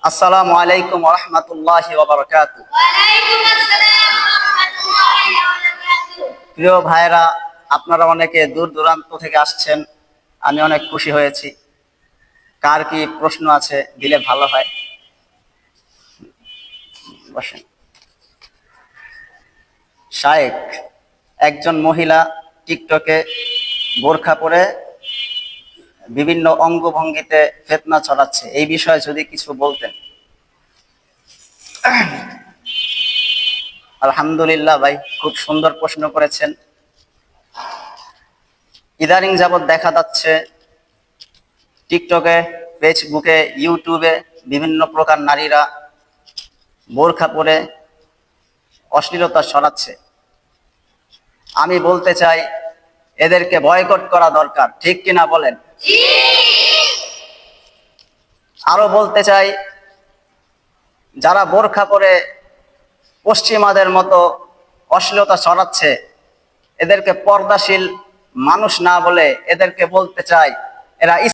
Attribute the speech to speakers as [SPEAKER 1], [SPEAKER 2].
[SPEAKER 1] আসসালামু আলাইকুম ওয়া রাহমাতুল্লাহি ওয়া বারাকাতুহু।
[SPEAKER 2] ওয়ালাইকুম আসসালাম ওয়া রাহমাতুল্লাহি ওয়া বারাকাতুহু।
[SPEAKER 1] প্রিয় ভাইরা, আপনারা অনেকে দূর দূরান্ত থেকে আসছেন, আমি অনেক খুশি হয়েছি। কার কি প্রশ্ন আছে দিলে ভালো হয়? বসেন। শায়েখ, একজন মহিলা টিকটকে বোরখা পরে বিভিন্ন অঙ্গভঙ্গিতে ফিতনা ছড়াচ্ছে, এই বিষয়ে যদি কিছু বলতেন। আলহামদুলিল্লাহ ভাই, খুব সুন্দর প্রশ্ন করেছেন। ইদানিং যাবৎ দেখা যাচ্ছে টিকটকে, ফেসবুকে, ইউটিউবে বিভিন্ন প্রকার নারীরা বোরখা পরে অশ্লীলতা ছড়াচ্ছে। আমি বলতে চাই এদেরকে বয়কট করা দরকার, ঠিক কিনা বলেন? আরো বলতে চাই, যারা বোরখা পরে পশ্চিমাদের মতো অশ্লীলতা ছড়াচ্ছে, এদেরকে পর্দাশীল মানুষ না বলে এদেরকে বলতে চাই এরা